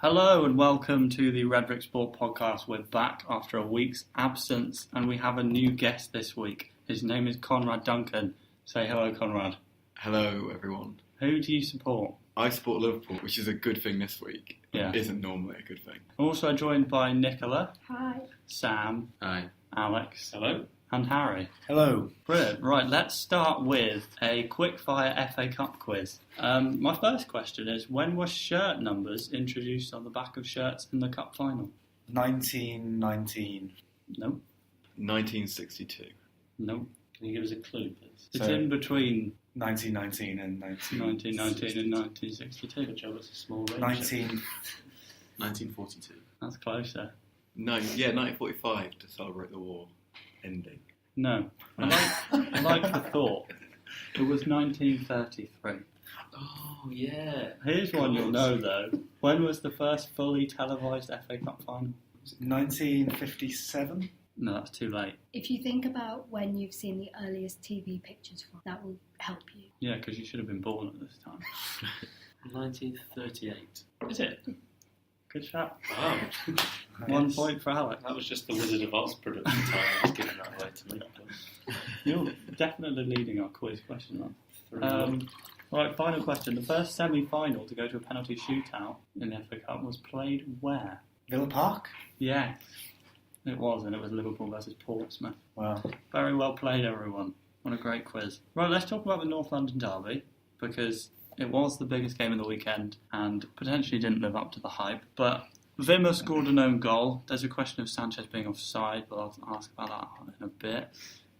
Hello and welcome to the Redbrick Sport podcast. We're back after a week's absence and we have a new guest this week. His name is Conrad Duncan. Say hello, Conrad. Hello, everyone. Who do you support? I support Liverpool, which is a good thing this week. Yeah. It isn't normally a good thing. Also joined by Nicola. Hi. Sam. Hi. Alex. Hello. And Harry. Hello. Brilliant. Right, let's start with a quickfire FA Cup quiz. My first question is, when were shirt numbers introduced on the back of shirts in the Cup final? 1919. No. 1962. No. Can you give us a clue, please? It's So- in between 1919 and 1919 and 1962. Good job, it's a small range. 1942. That's closer. 1945 to celebrate the war ending. No. I like the thought. It was 1933. Oh, yeah. Here's one you'll know, though. When was the first fully televised FA Cup final? 1957. No, that's too late. If you think about when you've seen the earliest TV pictures from, that will help you. Yeah, because you should have been born at this time. 1938. Is it? Good shot. Wow. 1 point for Alex. That was just the Wizard of Oz production time. I was giving that away to me. You're definitely leading our quiz question on. Right, final question. The first semi-final to go to a penalty shootout in the FA Cup was played where? Villa Park. Yes, it was, and it was Liverpool versus Portsmouth. Wow. Very well played, everyone. What a great quiz. Right, let's talk about the North London derby, because it was the biggest game of the weekend and potentially didn't live up to the hype. But Wimmer scored an own goal. There's a question of Sanchez being offside, but I'll ask about that in a bit.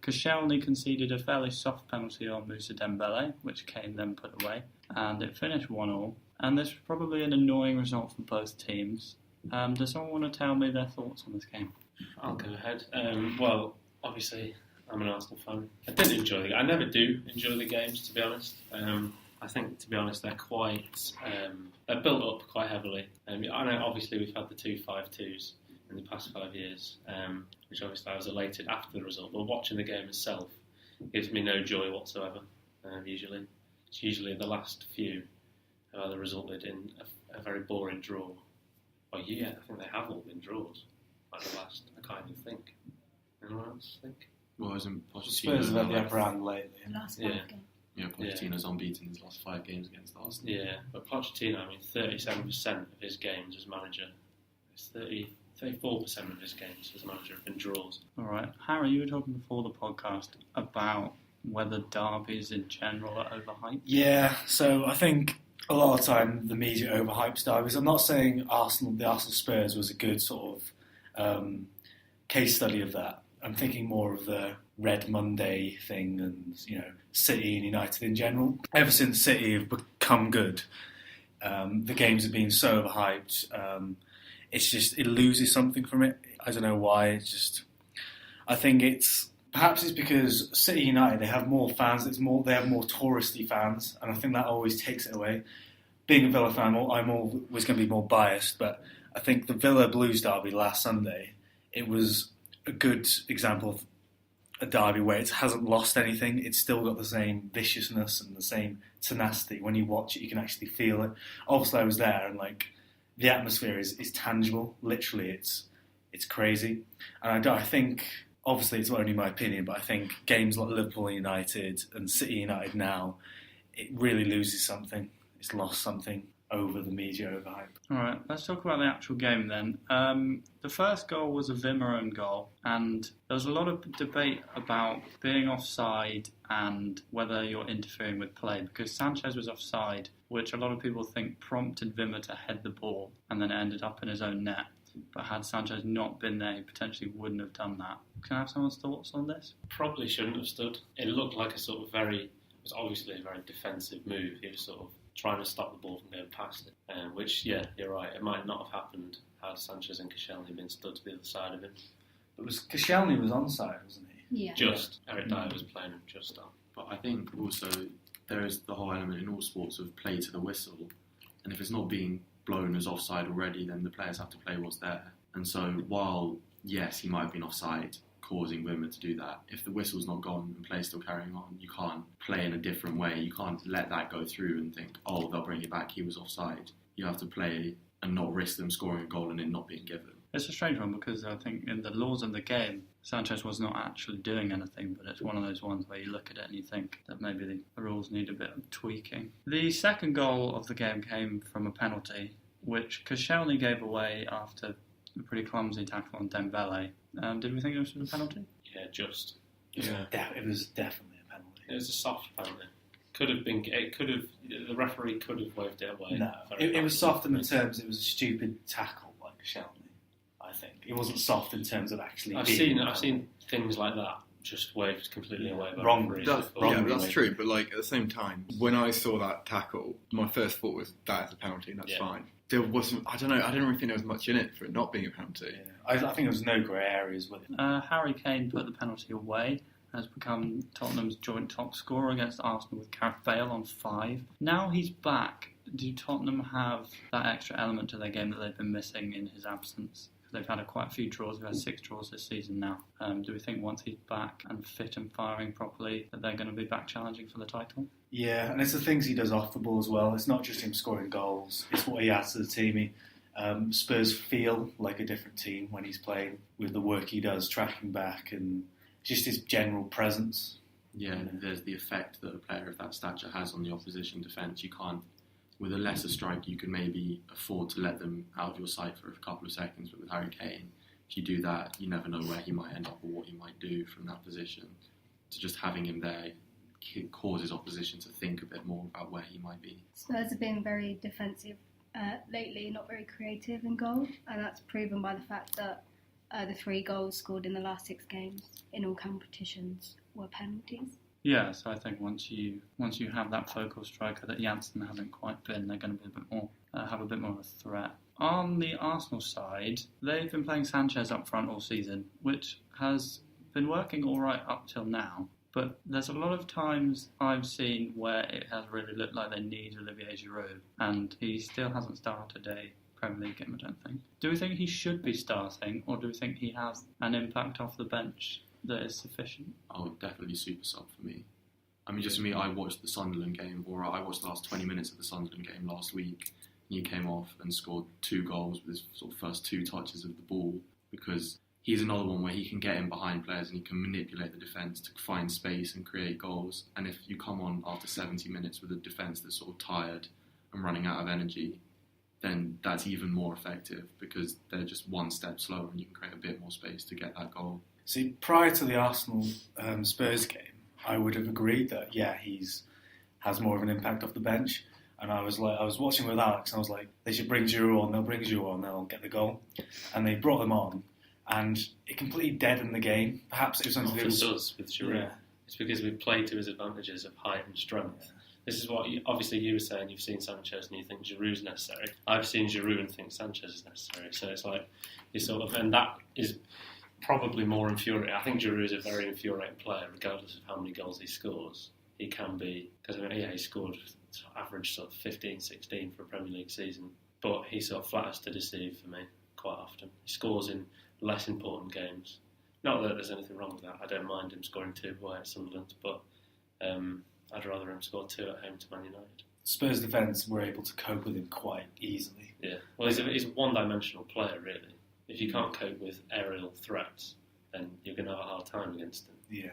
Koscielny conceded a fairly soft penalty on Moussa Dembele, which Kane then put away, and it finished 1-1. And this was probably an annoying result for both teams. Does someone want to tell me their thoughts on this game? I'll go ahead. Well, obviously, I'm an Arsenal fan. I didn't enjoy the. I never do enjoy the games, to be honest. I think, to be honest, they're quite. They're built up quite heavily. I know, obviously, we've had the 2-5-2s in the past 5 years, which obviously I was elated after the result. But watching the game itself gives me no joy whatsoever. Usually, it's usually the last few have either resulted in a very boring draw. Oh yeah, I think they have all been draws. Like the last, I can't even think. Anyone else think? Well, isn't Spurs have had the Pochettino? upper hand lately. The last Yeah. game. Yeah, Pochettino's unbeaten in his last 5 games against Arsenal. Yeah, but Pochettino, 37% of his games as manager. It's 34% of his games as manager have been draws. All right. Harry, you were talking before the podcast about whether derbies in general are overhyped. Yeah, so I think a lot of the time the media overhypes derbies. I'm not saying the Arsenal Spurs was a good sort of case study of that. I'm thinking more of the Red Monday thing and, City and United in general. Ever since City have become good, the games have been so overhyped. It loses something from it. I don't know why. I think perhaps it's because City United, they have more fans. They have more touristy fans, and I think that always takes it away. Being a Villa fan, I'm always going to be more biased, but I think the Villa Blues derby last Sunday, it was a good example of a derby where it hasn't lost anything. It's still got the same viciousness and the same tenacity. When you watch it, you can actually feel it. Obviously, I was there, and the atmosphere is tangible. Literally, it's crazy. And I think, obviously, it's only my opinion, but I think games like Liverpool United and City United now, it really loses something. It's lost something over the media overhype. All right, let's talk about the actual game then. The first goal was a Wimmer own goal, and there was a lot of debate about being offside and whether you're interfering with play, because Sanchez was offside, which a lot of people think prompted Wimmer to head the ball, and then it ended up in his own net. But had Sanchez not been there, he potentially wouldn't have done that. Can I have someone's thoughts on this? Probably shouldn't have stood. It looked like a sort of it was obviously a very defensive move. He was sort of trying to stop the ball from going past it, which, yeah, you're right, it might not have happened had Sanchez and Koscielny been stood to the other side of him. But Koscielny was onside, wasn't he? Yeah. Eric Dyer was playing him just on. But I think also there is the whole element in all sports of play to the whistle. And if it's not being blown as offside already, then the players have to play what's there. And so while, yes, he might have been offside, causing Wimmer to do that. If the whistle's not gone and play's still carrying on, you can't play in a different way. You can't let that go through and think, oh, they'll bring it back, he was offside. You have to play and not risk them scoring a goal and it not being given. It's a strange one because I think in the laws of the game, Sanchez was not actually doing anything, but it's one of those ones where you look at it and you think that maybe the rules need a bit of tweaking. The second goal of the game came from a penalty, which Koscielny gave away after a pretty clumsy tackle on Dembele. Did we think it was a penalty? Yeah, just. It was definitely a penalty. It was a soft penalty. The referee could have waved it away. No, it was soft in the terms it was a stupid tackle by Koscielny. I think it wasn't soft in terms of actually. I've seen things like that just waved completely away by wrongly. referees. That's true. But like at the same time, when I saw that tackle, my first thought was that is a penalty, and that's fine. There wasn't. I don't know. I didn't really think there was much in it for it not being a penalty. Yeah. I think there was no grey areas with it. Harry Kane put the penalty away. Has become Tottenham's joint top scorer against Arsenal with Gareth Bale on 5. Now he's back. Do Tottenham have that extra element to their game that they've been missing in his absence? They've had quite a few draws. They've had 6 draws this season now. Do we think once he's back and fit and firing properly that they're going to be back challenging for the title? Yeah, and it's the things he does off the ball as well. It's not just him scoring goals. It's what he adds to the team. Spurs feel like a different team when he's playing with the work he does, tracking back and just his general presence. Yeah, there's the effect that a player of that stature has on the opposition defence. You can't, with a lesser striker, you can maybe afford to let them out of your sight for a couple of seconds, but with Harry Kane, if you do that, you never know where he might end up or what he might do from that position. So just having him there causes opposition to think a bit more about where he might be. Spurs have been very defensive lately, not very creative in goal, and that's proven by the fact that the 3 goals scored in the last 6 games in all competitions were penalties. Yeah, so I think once you have that focal striker that Janssen hasn't quite been, they're going to be a bit more have a bit more of a threat. On the Arsenal side, they've been playing Sanchez up front all season, which has been working all right up till now. But there's a lot of times I've seen where it has really looked like they need Olivier Giroud, and he still hasn't started a Premier League game, I don't think. Do we think he should be starting, or do we think he has an impact off the bench that is sufficient? Oh, definitely super sub for me. I mean, just for me, I watched the Sunderland game, or I watched the last 20 minutes of the Sunderland game last week, and he came off and scored 2 goals with his sort of first 2 touches of the ball, because he's another one where he can get in behind players and he can manipulate the defence to find space and create goals. And if you come on after 70 minutes with a defence that's sort of tired and running out of energy, then that's even more effective because they're just one step slower and you can create a bit more space to get that goal. See, prior to the Arsenal Spurs game, I would have agreed that has more of an impact off the bench. And I was watching with Alex, and I was like, they should bring Giroud on. They'll bring Giroud on. They'll get the goal. And they brought them on, and it completely deadened the game. Perhaps it was something. It does with Giroud. Yeah. It's because we've played to his advantages of height and strength. Yeah. This is what obviously you were saying. You've seen Sanchez and you think Giroud's necessary. I've seen Giroud and think Sanchez is necessary. So it's like and that is probably more infuriating. I think Giroud is a very infuriating player, regardless of how many goals he scores. He can be, because he scored average sort of 15, 16 for a Premier League season, but he sort of flatters to deceive for me quite often. He scores in less important games. Not that there's anything wrong with that. I don't mind him scoring 2 away at Sunderland, but I'd rather him score 2 at home to Man United. Spurs defence were able to cope with him quite easily. Yeah, well, he's a one-dimensional player, really. If you can't cope with aerial threats, then you're going to have a hard time against him. Yeah.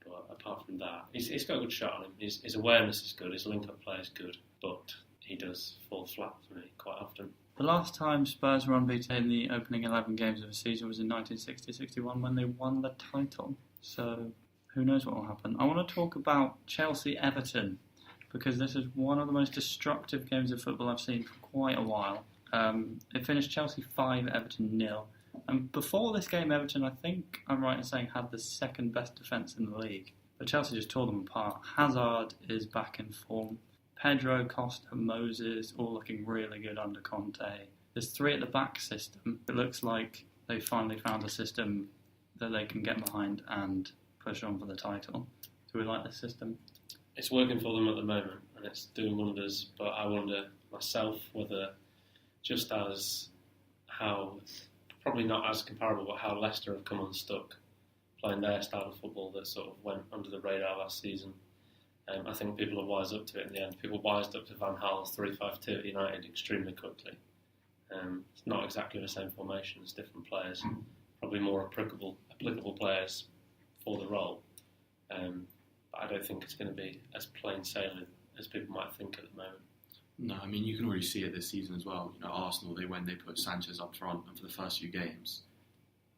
But apart from that, he's got a good shot on him. His awareness is good, his link-up play is good, but he does fall flat for me quite often. The last time Spurs were unbeaten in the opening 11 games of the season was in 1960-61 when they won the title. So who knows what will happen. I want to talk about Chelsea-Everton because this is one of the most destructive games of football I've seen for quite a while. It finished Chelsea 5, Everton 0. And before this game, Everton, I think I'm right in saying, had the second best defence in the league. But Chelsea just tore them apart. Hazard is back in form. Pedro, Costa, Moses, all looking really good under Conte. There's 3 at the back system. It looks like they finally found a system that they can get behind and push on for the title. Do we like this system? It's working for them at the moment and it's doing wonders, but I wonder myself whether just as how, probably not as comparable, but how Leicester have come unstuck playing their style of football that sort of went under the radar last season. I think people are wised up to it in the end. People wised up to Van Gaal's 3-5-2 at United extremely quickly. It's not exactly the same formation as different players, probably more applicable players for the role. But I don't think it's going to be as plain sailing as people might think at the moment. No, I mean, you can already see it this season as well. Arsenal, when they put Sanchez up front, and for the first few games,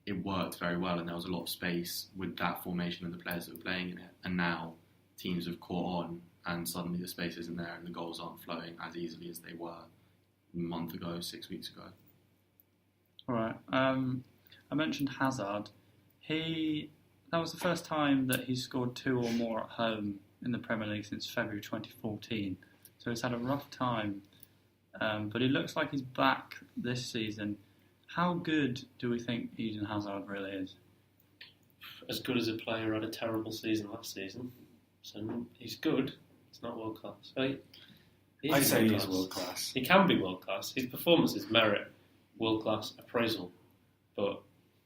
it worked very well, and there was a lot of space with that formation and the players that were playing in it. And now teams have caught on, and suddenly the space isn't there, and the goals aren't flowing as easily as they were a month ago, 6 weeks ago. All right. I mentioned Hazard. That was the first time that he scored 2 or more at home in the Premier League since February 2014. So he's had a rough time, but it looks like he's back this season. How good do we think Eden Hazard really is? As good as a player who had a terrible season last season. So he's good. He's not world class. I'd say he is world class. He can be world class. His performances merit world class appraisal, but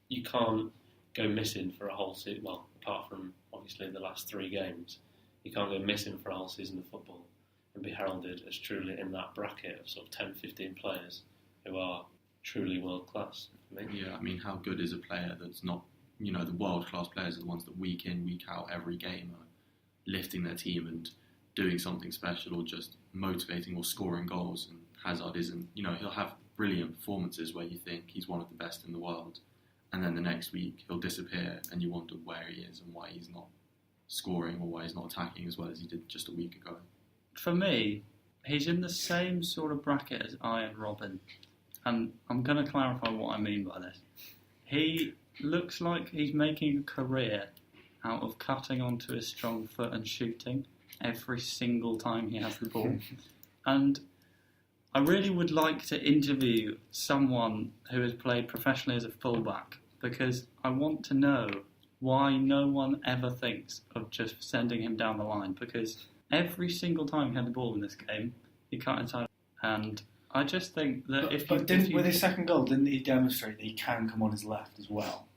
you can't go missing for a whole season. Well, apart from obviously the last 3 games, you can't go missing for a whole season of football and be heralded as truly in that bracket of sort of 10, 15 players who are truly world class. Yeah, I mean, how good is a player that's not, the world class players are the ones that week in, week out, every game are lifting their team and doing something special or just motivating or scoring goals. And Hazard isn't, he'll have brilliant performances where you think he's one of the best in the world, and then the next week he'll disappear and you wonder where he is and why he's not scoring or why he's not attacking as well as he did just a week ago. For me, he's in the same sort of bracket as Ian Robin. And I'm going to clarify what I mean by this. He looks like he's making a career out of cutting onto his strong foot and shooting every single time he has the ball. And I really would like to interview someone who has played professionally as a fullback, because I want to know why no one ever thinks of just sending him down the line, because every single time he had the ball in this game, he cut inside. And I just think that with his second goal, didn't he demonstrate that he can come on his left as well?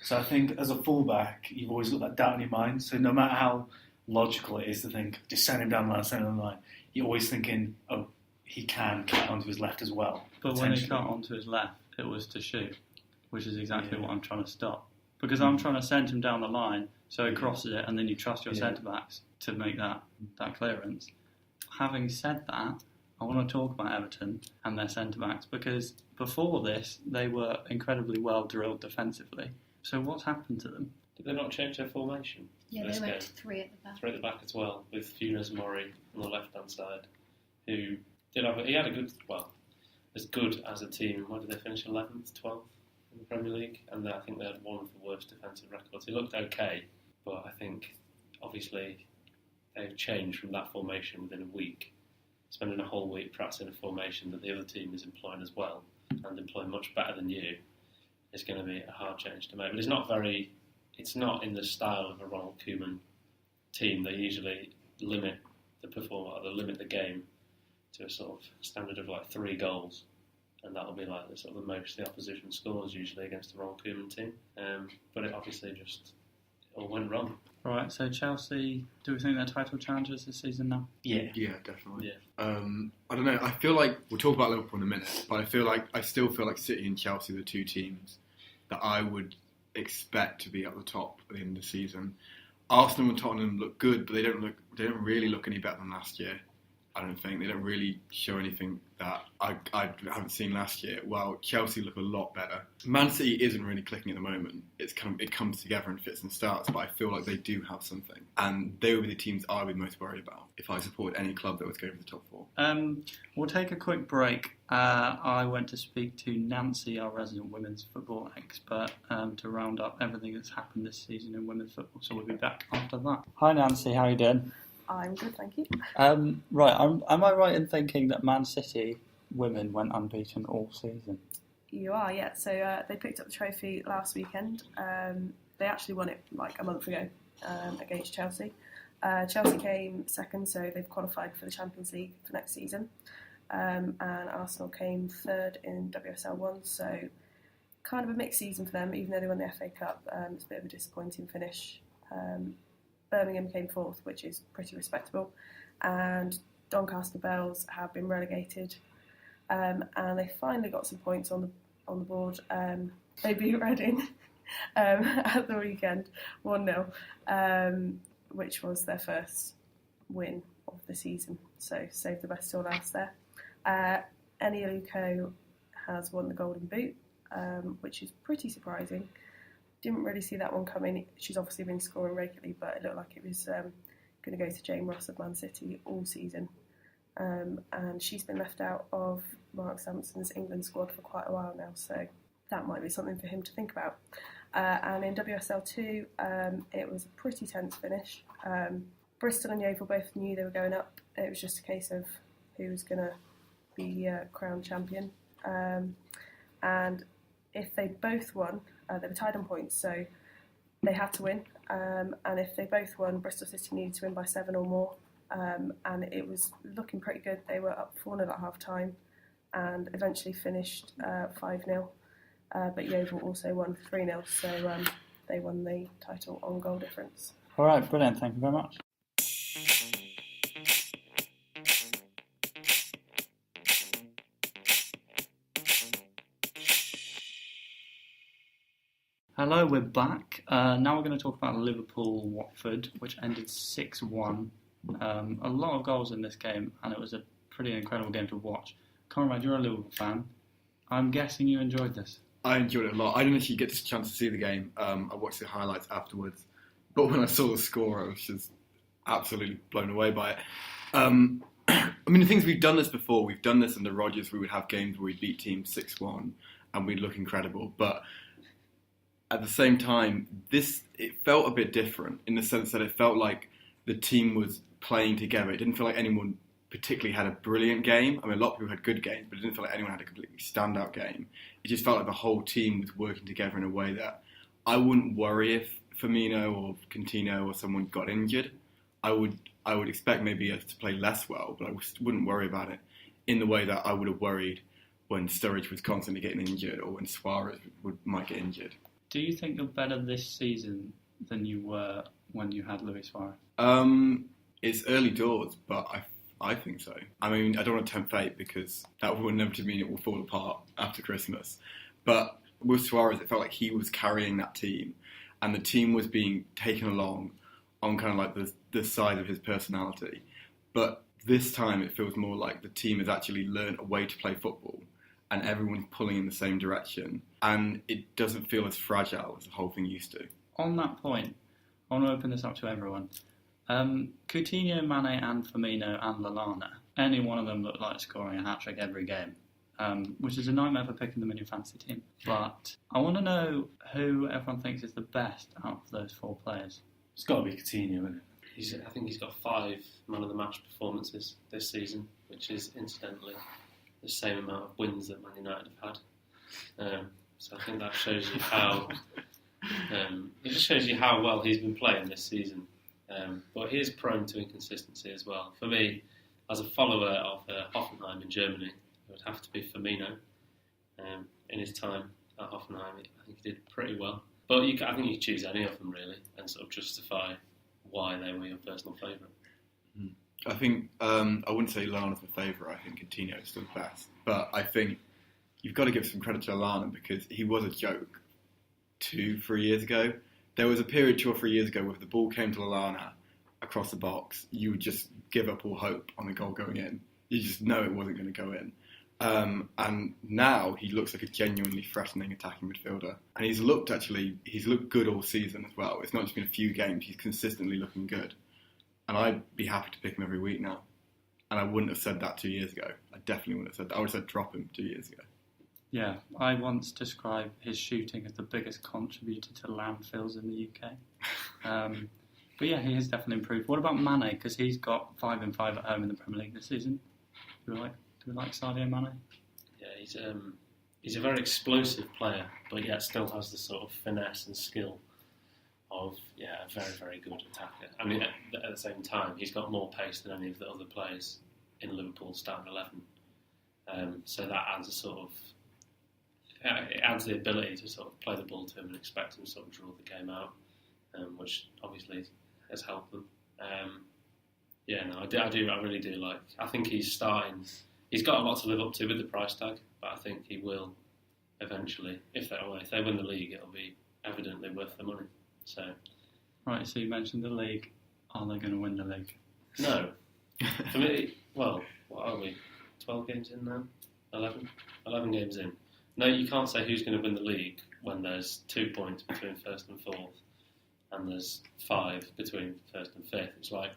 So I think as a fullback, you've always got that doubt in your mind. So no matter how logical it is to think, just send him down the line, send him down the line, you're always thinking, oh, he can cut onto his left as well. But when he cut onto his left, it was to shoot, which is exactly what I'm trying to stop. Because I'm trying to send him down the line, so he crosses it, and then you trust your centre-backs to make that clearance. Having said that, I want to talk about Everton and their centre-backs, because before this, they were incredibly well drilled defensively. So what's happened to them? Did they not change their formation? Yeah, they went to 3 at the back. 3 at the back as well, with Funes Mori on the left-hand side, who he had a good, as good as a team. Where did they finish? 11th, 12th in the Premier League? And I think they had one of the worst defensive records. He looked okay, but I think, obviously, they've changed from that formation within a week. Spending a whole week practicing a formation that the other team is employing as well, and employing much better than you, is going to be a hard change to make. But it's not in the style of a Ronald Koeman team. They usually limit the game to a sort of standard of 3 goals, and that'll be the most the opposition scores usually against a Ronald Koeman team. But it obviously just all went wrong. Right, so Chelsea, do we think they're title challengers this season now? Yeah, definitely. Yeah. I don't know. I feel like we'll talk about Liverpool in a minute, but I still feel like City and Chelsea are the 2 teams that I would expect to be at the top at the end of the season. Arsenal and Tottenham look good, but they don't really look any better than last year. I don't think they don't really show anything that I haven't seen last year. While Chelsea look a lot better. Man City isn't really clicking at the moment. It comes together and fits and starts, but I feel like they do have something, and they would be the teams I would be most worried about if I support any club that was going for the top 4. We'll take a quick break. I went to speak to Nancy, our resident women's football expert, to round up everything that's happened this season in women's football. So we'll be back after that. Hi Nancy, how are you doing? I'm good, thank you. Right, am I right in thinking that Man City women went unbeaten all season? You are, yeah. So they picked up the trophy last weekend. They actually won it a month ago against Chelsea. Chelsea came second, so they've qualified for the Champions League for next season. And Arsenal came third in WSL 1, so kind of a mixed season for them, even though they won the FA Cup. It's a bit of a disappointing finish. Birmingham came fourth, which is pretty respectable, and Doncaster Bells have been relegated and they finally got some points on the board. They beat Reading at the weekend 1-0, which was their first win of the season. So saved the best till last there. Eni Aluko has won the Golden Boot, which is pretty surprising. Didn't really see that one coming. She's obviously been scoring regularly, but it looked like it was going to go to Jane Ross of Man City all season. And she's been left out of Mark Sampson's England squad for quite a while now, so that might be something for him to think about. And in WSL2, it was a pretty tense finish. Bristol and Yeovil both knew they were going up. It was just a case of who was going to be crowned champion. And if they both won, they were tied on points, so they had to win. And if they both won, Bristol City needed to win by 7 or more. And it was looking pretty good. They were up 4-0 at half time and eventually finished 5-0. But Yeovil also won 3-0, so they won the title on goal difference. All right, brilliant. Thank you very much. Hello, we're back. Now we're going to talk about Liverpool-Watford, which ended 6-1. A lot of goals in this game, and it was a pretty incredible game to watch. Conrad, you're a Liverpool fan. I'm guessing you enjoyed this. I enjoyed it a lot. I didn't actually get the chance to see the game. I watched the highlights afterwards. But when I saw the score, I was just absolutely blown away by it. I mean, the things we've done this before. We've done this under Rodgers. We would have games where we beat teams 6-1 and we'd look incredible. But at the same time, it felt a bit different in the sense that it felt like the team was playing together. It didn't feel like anyone particularly had a brilliant game. I mean, a lot of people had good games, but it didn't feel like anyone had a completely standout game. It just felt like the whole team was working together in a way that I wouldn't worry if Firmino or Coutinho or someone got injured. I would expect maybe us to play less well, but I wouldn't worry about it in the way that I would have worried when Sturridge was constantly getting injured or when Suarez might get injured. Do you think you're better this season than you were when you had Luis Suarez? It's early doors, but I think so. I mean, I don't want to tempt fate because that will inevitably mean it will fall apart after Christmas. But with Suarez, it felt like he was carrying that team and the team was being taken along on kind of like the side of his personality. But this time it feels more like the team has actually learned a way to play football and everyone's pulling in the same direction. And it doesn't feel as fragile as the whole thing used to. On that point, I want to open this up to everyone. Coutinho, Mane and Firmino and Lallana, any one of them looked like scoring a hat-trick every game, which is a nightmare for picking them in your fantasy team. But I want to know who everyone thinks is the best out of those 4 players. It's got to be Coutinho, isn't it? I think he's got 5 man-of-the-match performances this season, which is incidentally the same amount of wins that Man United have had. So I think that shows you how it just shows you how well he's been playing this season. But he is prone to inconsistency as well. For me, as a follower of Hoffenheim in Germany, it would have to be Firmino. In his time at Hoffenheim, I think he did pretty well. But I think you could choose any of them really and sort of justify why they were your personal favourite. I think I wouldn't say Lallana's my favourite. I think Coutinho is still the best. But I think you've got to give some credit to Lallana because he was a joke 2-3 years ago. There was a period 2 or 3 years ago where if the ball came to Lallana across the box, you would just give up all hope on the goal going in. You just know it wasn't going to go in. And now he looks like a genuinely threatening attacking midfielder. And he's looked good all season as well. It's not just been a few games, he's consistently looking good. And I'd be happy to pick him every week now. And I wouldn't have said that 2 years ago. I definitely wouldn't have said that. I would have said drop him 2 years ago. Yeah, I once described his shooting as the biggest contributor to landfills in the UK. But yeah, he has definitely improved. What about Mane? Because he's got 5 and 5 at home in the Premier League this season. Do we like Sadio Mane? Yeah, he's a very explosive player, but yet still has the sort of finesse and skill of a very, very good attacker. I mean, at the same time, he's got more pace than any of the other players in Liverpool's starting 11. So that adds a sort of it adds the ability to sort of play the ball to him and expect him to sort of draw the game out, which obviously has helped them. I really do like. I think he's he's got a lot to live up to with the price tag, but I think he will eventually, if they win the league, it'll be evidently worth the money. So, right, so you mentioned the league. Are they going to win the league? No. For me, well, what are we? 12 games in now? 11? 11 games in. No, you can't say who's going to win the league when there's 2 points between first and fourth, and there's 5 between first and fifth. It's like,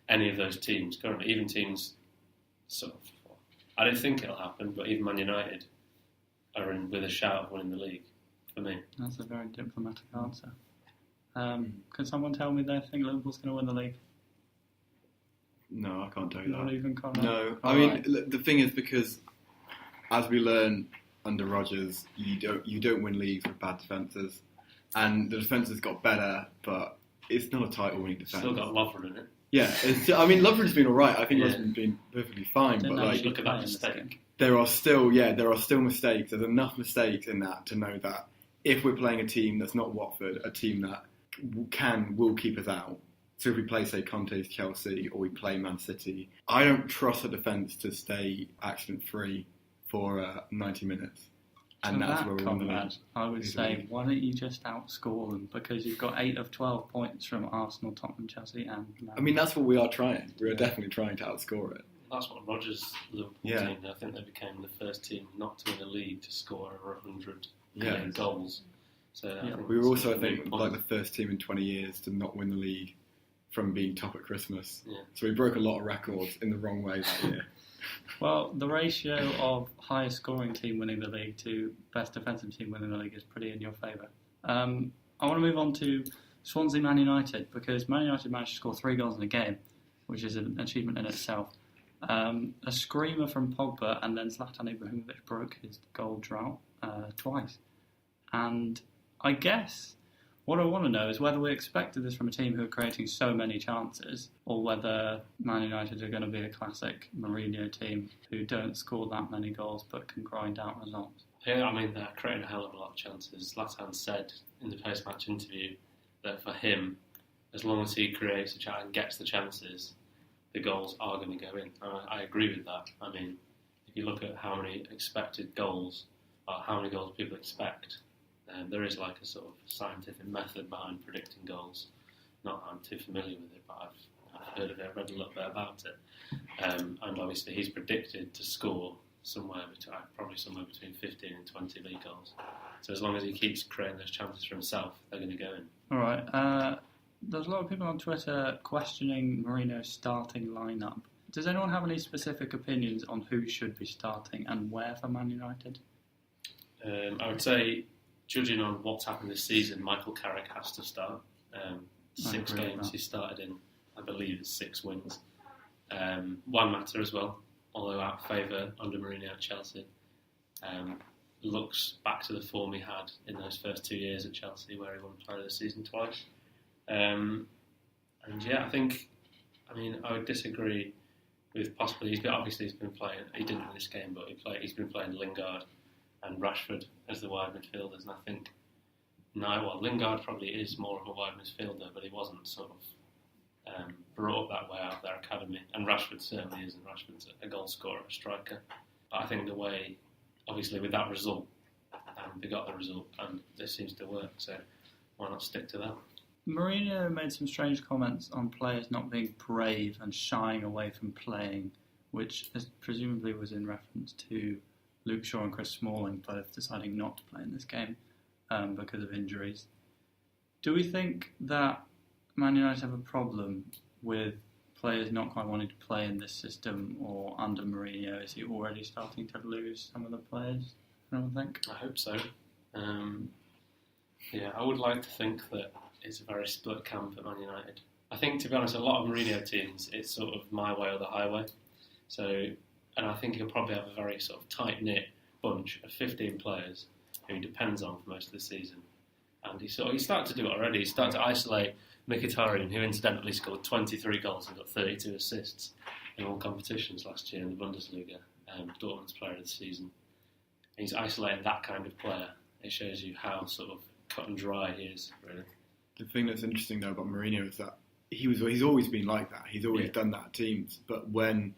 any of those teams currently, even teams sort of, I don't think it'll happen, but even Man United are in with a shout of winning the league, for me. That's a very diplomatic answer. Can someone tell me they think Liverpool's going to win the league? No, I can't tell you Not that. even Connor? No, All I mean right. the thing is, because as we learn under Rodgers, you don't win leagues with bad defences, and the defences got better, but it's not a title-winning defence. Still got Watford in it. Yeah, Lovren's been all right. I think Yeah. Lovren's been perfectly fine, Didn't but know like you look at that play in this mistake. game. there are still mistakes. There's enough mistakes in that to know that if we're playing a team that's not Watford, a team that will keep us out. So if we play, say, Conte's Chelsea or we play Man City, I don't trust the defence to stay accident-free for 90 minutes. And For that's that, where we win the Conrad, league. I would say, why don't you just outscore them? Because you've got 8 of 12 points from Arsenal, Tottenham, Chelsea and Man. I mean, that's what we are trying. We are definitely trying to outscore it. That's what Rodgers' Liverpool Yeah. team. I think they became the first team not to win a league to score over 100 Yeah. goals. So I think We were it's also, I a really think, like the first team in 20 years to not win the league from being top at Christmas. Yeah. So we broke a lot of records in the wrong way that year. Well, the ratio of highest scoring team winning the league to best defensive team winning the league is pretty in your favour. I want to move on to Swansea Man United, because Man United managed to score 3 goals in a game, which is an achievement in itself. A screamer from Pogba, and then Zlatan Ibrahimovic broke his goal drought twice. And I guess what I want to know is whether we expected this from a team who are creating so many chances, or whether Man United are going to be a classic Mourinho team who don't score that many goals but can grind out results. Yeah, I mean, they're creating a hell of a lot of chances. Zlatan said in the post-match interview that for him, as long as he creates a chance and gets the chances, the goals are going to go in. I agree with that. I mean, if you look at how many expected goals, or how many goals people expect, there is like a sort of scientific method behind predicting goals. Not that I'm too familiar with it, but I've heard of it, read a little bit about it. And obviously he's predicted to score probably somewhere between 15 and 20 league goals. So as long as he keeps creating those chances for himself, they're going to go in. All right. There's a lot of people on Twitter questioning Mourinho's starting lineup. Does anyone have any specific opinions on who should be starting and where for Man United? I would say, judging on what's happened this season, Michael Carrick has to start. 6 agree with games that. he started in, I believe it's 6 wins. Juan Mata as well, although out of favour under Mourinho at Chelsea. Looks back to the form he had in those first 2 years at Chelsea, where he won Player of the Season twice. And yeah, I would disagree with possibly. He's been playing. He didn't win this game, but he's been playing Lingard and Rashford as the wide midfielders, and I think Lingard probably is more of a wide midfielder, but he wasn't sort of brought up that way out of their academy, and Rashford certainly isn't. Rashford's a goal scorer, a striker, but I think the way, obviously with that result, they got the result, and this seems to work, so why not stick to that? Mourinho made some strange comments on players not being brave and shying away from playing, which presumably was in reference to Luke Shaw and Chris Smalling both deciding not to play in this game because of injuries. Do we think that Man United have a problem with players not quite wanting to play in this system, or under Mourinho, is he already starting to lose some of the players? I don't think. I hope so. I would like to think that it's a very split camp at Man United. I think, to be honest, a lot of Mourinho teams, it's sort of my way or the highway. And I think he'll probably have a very sort of tight-knit bunch of 15 players who he depends on for most of the season. And he started to do it already. He started to isolate Mkhitaryan, who incidentally scored 23 goals and got 32 assists in all competitions last year in the Bundesliga, Dortmund's Player of the Season. He's isolating that kind of player. It shows you how sort of cut and dry he is, really. The thing that's interesting though about Mourinho is that he's always been like that. He's always done that at teams. But when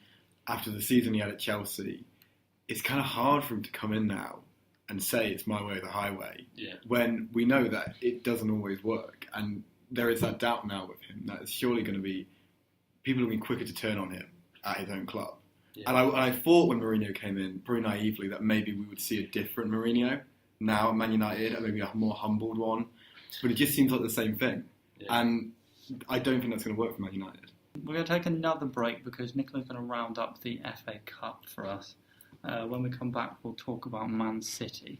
after the season he had at Chelsea, it's kind of hard for him to come in now and say it's my way or the highway when we know that it doesn't always work. And there is that doubt now with him that it's surely going to be, people will be quicker to turn on him at his own club. Yeah. And I thought when Mourinho came in, pretty naively, that maybe we would see a different Mourinho now at Man United, and maybe a more humbled one. But it just seems like the same thing. Yeah. And I don't think that's going to work for Man United. We're going to take another break because Nicola's going to round up the FA Cup for us. When we come back, we'll talk about Man City.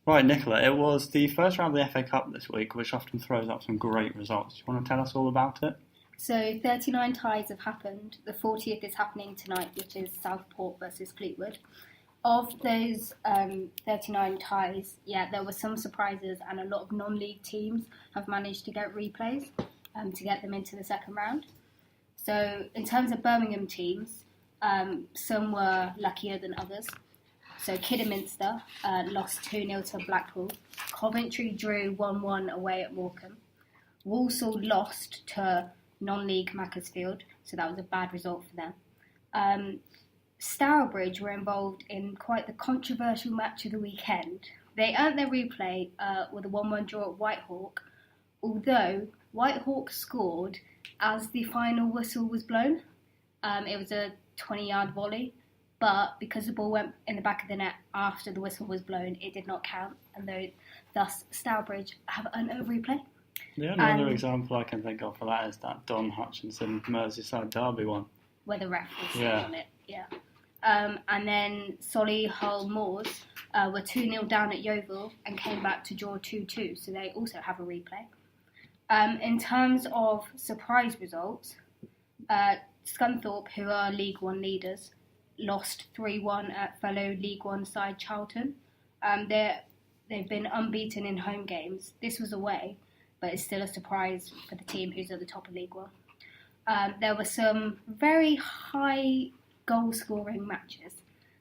Right, Nicola, it was the first round of the FA Cup this week, which often throws up some great results. Do you want to tell us all about it? So 39 ties have happened. The 40th is happening tonight, which is Southport versus Fleetwood. Of those 39 ties, there were some surprises, and a lot of non-league teams have managed to get replays to get them into the second round. So in terms of Birmingham teams, some were luckier than others. So Kidderminster lost 2-0 to Blackpool. Coventry drew 1-1 away at Morecambe. Walsall lost to non-league Macclesfield, so that was a bad result for them. Stourbridge were involved in quite the controversial match of the weekend. They earned their replay with a 1-1 draw at Whitehawk, although Whitehawk scored as the final whistle was blown. It was a 20-yard volley, but because the ball went in the back of the net after the whistle was blown, it did not count, and thus Stourbridge have earned a replay. The only other example I can think of for that is that Don Hutchinson Merseyside derby one. Where the ref was on it, and then Solihull Moors were 2-0 down at Yeovil and came back to draw 2-2, so they also have a replay. In terms of surprise results, Scunthorpe, who are League One leaders, lost 3-1 at fellow League One side Charlton. They've been unbeaten in home games. This was away, but it's still a surprise for the team who's at the top of League One. There were some very high goal-scoring matches.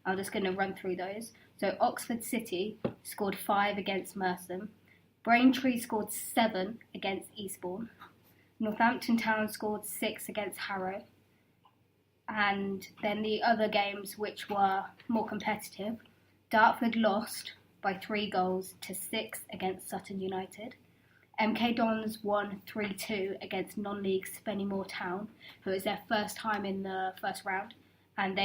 I'm just going to run through those. So Oxford City scored 5 against Merstham. Braintree scored 7 against Eastbourne. Northampton Town scored 6 against Harrow. And then the other games, which were more competitive, Dartford lost by 3 goals to 6 against Sutton United. MK Dons won 3-2 against non-league Spennymoor Town, who was their first time in the first round, and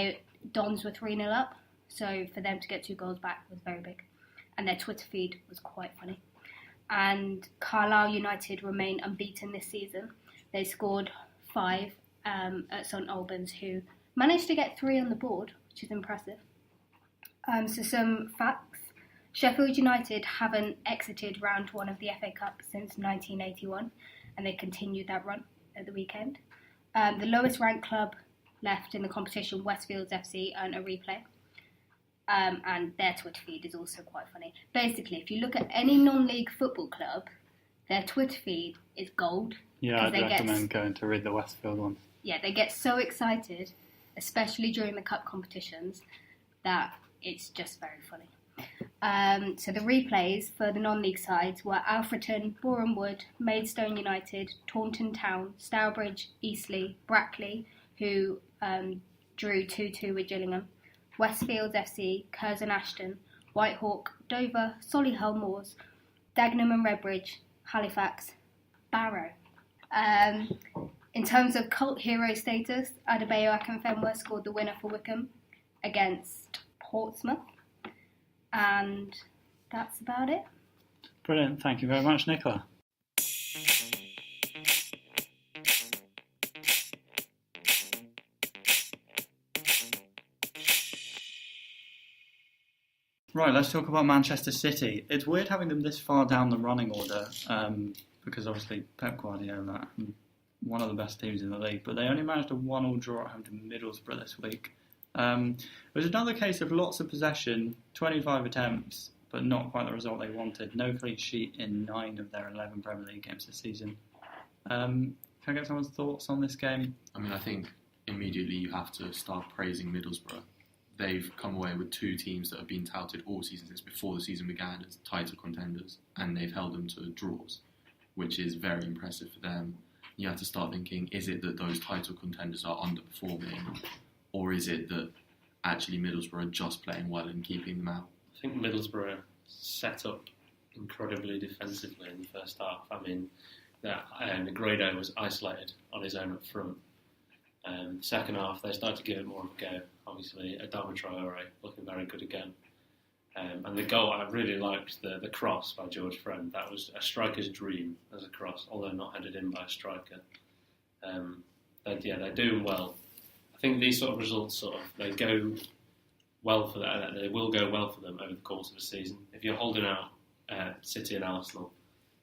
Dons were 3-0 up, so for them to get 2 goals back was very big, and their Twitter feed was quite funny. And Carlisle United remain unbeaten this season. They scored 5 at St Albans, who managed to get 3 on the board, which is impressive. So some facts. Sheffield United haven't exited round 1 of the FA Cup since 1981, and they continued that run at the weekend. The lowest ranked club left in the competition, Westfields FC, earned a replay. And their Twitter feed is also quite funny. Basically, if you look at any non-league football club, their Twitter feed is gold. Yeah, I'd recommend going to read the Westfield one. Yeah, they get so excited, especially during the cup competitions, that it's just very funny. So the replays for the non-league sides were Alfreton, Boreham Wood, Maidstone United, Taunton Town, Stourbridge, Eastleigh, Brackley, who drew 2-2 with Gillingham, Westfields FC, Curzon Ashton, Whitehawk, Dover, Solihull Moors, Dagenham and Redbridge, Halifax, Barrow. In terms of cult hero status, Adebayo Akinfenwa scored the winner for Wickham against Portsmouth. And that's about it. Brilliant. Thank you very much, Nicola. Right, let's talk about Manchester City. It's weird having them this far down the running order because obviously Pep Guardiola, one of the best teams in the league, but they only managed a 1-1 draw at home to Middlesbrough this week. It was another case of lots of possession, 25 attempts, but not quite the result they wanted. No clean sheet in 9 of their 11 Premier League games this season. Can I get someone's thoughts on this game? I mean, I think immediately you have to start praising Middlesbrough. They've come away with 2 teams that have been touted all season since before the season began as title contenders, and they've held them to draws, which is very impressive for them. You have to start thinking, is it that those title contenders are underperforming, or is it that actually Middlesbrough are just playing well and keeping them out? I think Middlesbrough set up incredibly defensively in the first half. I mean, Negredo was isolated on his own up front. Second half, they started to give it more of a go. Obviously, Adama Traore looking very good again. And the goal, I really liked the cross by George Friend. That was a striker's dream as a cross, although not headed in by a striker. They're doing well. I think these sort of results they go well for that. They will go well for them over the course of the season. If you're holding out City and Arsenal,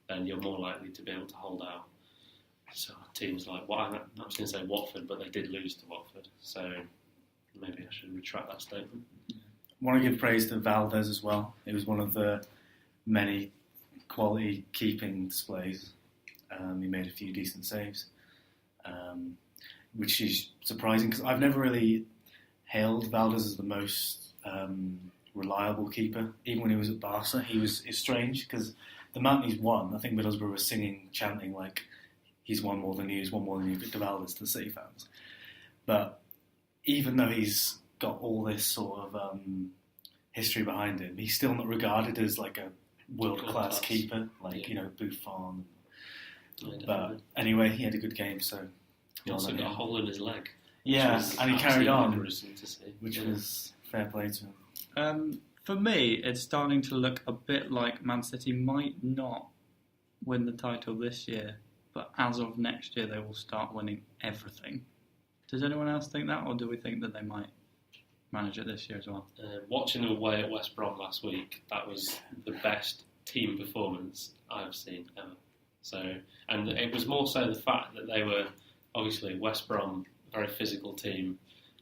then you're more likely to be able to hold out. So teams like, I was going to say Watford, but they did lose to Watford. So maybe I should retract that statement. I want to give praise to Valdez as well. It was one of the many quality keeping displays. He made a few decent saves, which is surprising because I've never really hailed Valdez as the most reliable keeper. Even when he was at Barca, it's strange because the amount he's won, I think Middlesbrough was chanting like he's won more than you, Victor Valdez to the City fans. But even though he's got all this sort of history behind him, he's still not regarded as like a world-class keeper, like, Buffon. But anyway, he had a good game, so... He also got a hole in his leg. Yeah, and he carried on, which was fair play to him. For me, it's starting to look a bit like Man City might not win the title this year, but as of next year, they will start winning everything. Does anyone else think that, or do we think that they might manage it this year as well? Watching them away at West Brom last week, that was the best team performance I've seen ever. So, and it was more so the fact that they were obviously West Brom, very physical team,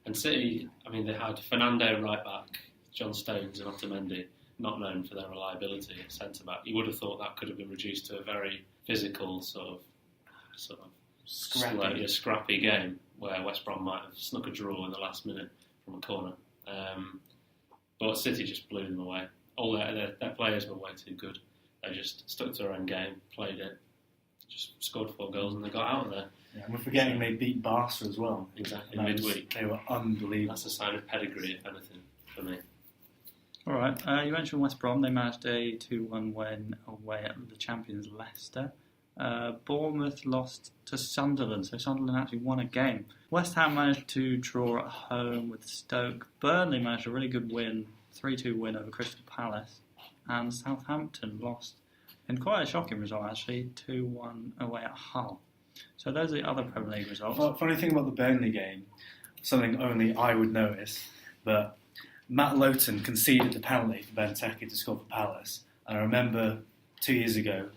and City. I mean, they had Fernando right back, John Stones, and Otamendi, not known for their reliability at centre back. You would have thought that could have been reduced to a very physical sort of scrappy game where West Brom might have snuck a draw in the last minute from a corner. But City just blew them away. All their players were way too good. They just stuck to their own game, played it, just scored 4 goals, and they got out of there. Yeah, and we're forgetting they beat Barca as well. Exactly, midweek. They were unbelievable. That's a sign of pedigree, if anything, for me. All right, you mentioned West Brom. They managed a 2-1 win away at the champions Leicester. Bournemouth lost to Sunderland, so Sunderland actually won a game. West Ham managed to draw at home with Stoke. Burnley managed a really good win, 3-2 win over Crystal Palace. And Southampton lost in quite a shocking result, actually, 2-1 away at Hull. So those are the other Premier League results. Funny thing about the Burnley game, something only I would notice, but Matt Lowton conceded the penalty for Benteke to score for Palace. And I remember 2 years ago,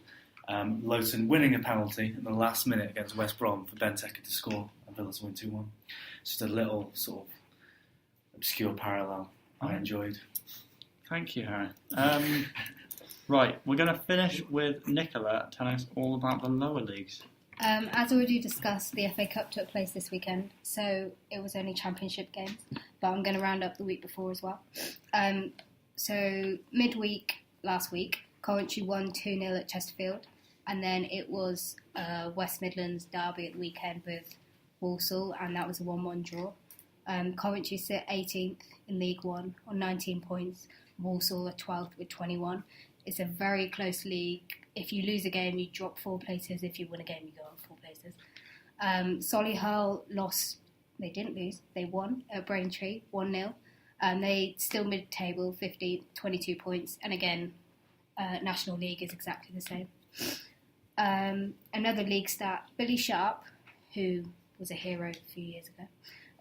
Lowton winning a penalty in the last minute against West Brom for Benteke to score and Villa to win 2-1. Just a little sort of obscure parallel I enjoyed. Thank you, Harry. Right, we're going to finish with Nicola telling us all about the lower leagues. As already discussed, the FA Cup took place this weekend, so it was only championship games, but I'm going to round up the week before as well. So midweek last week, Coventry won 2-0 at Chesterfield, and then it was West Midlands derby at the weekend with Walsall, and that was a 1-1 draw. Coventry sit 18th in League One on 19 points, Walsall are 12th with 21. It's a very close league. If you lose a game, you drop 4 places. If you win a game, you go up 4 places. Solihull lost. They didn't lose. They won at Braintree, 1-0. They still mid-table, 22 points. And again, National League is exactly the same. Another league stat, Billy Sharp, who was a hero a few years ago,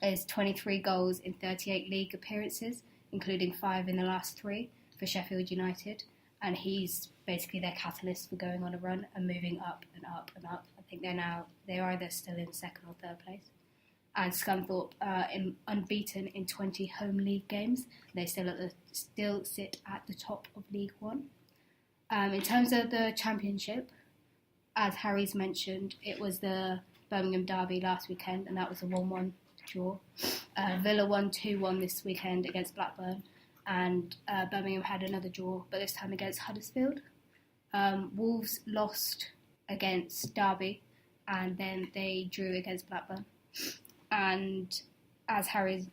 is 23 goals in 38 league appearances, including 5 in the last 3 for Sheffield United. And he's basically their catalyst for going on a run and moving up and up and up. I think they're either still in 2nd or 3rd place. And Scunthorpe are unbeaten in 20 home league games. They still sit at the top of League One. In terms of the championship, as Harry's mentioned, it was the Birmingham derby last weekend, and that was a 1-1 draw. Villa won 2-1 this weekend against Blackburn. And Birmingham had another draw, but this time against Huddersfield. Wolves lost against Derby, and then they drew against Blackburn. And as Harry's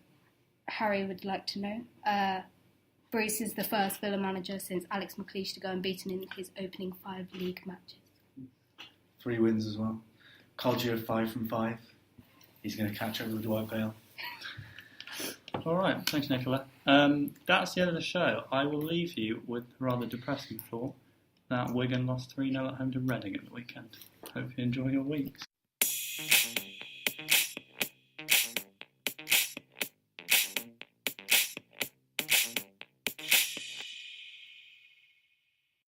Harry would like to know. Bruce is the first Villa manager since Alex McLeish to go unbeaten in his opening 5 league matches. 3 wins as well. Colgio 5 from 5. He's going to catch up with Dwight Bale. All right, thanks, Nicola. That's the end of the show. I will leave you with the rather depressing thought that Wigan lost 3-0 at home to Reading at the weekend. Hope you enjoy your weeks.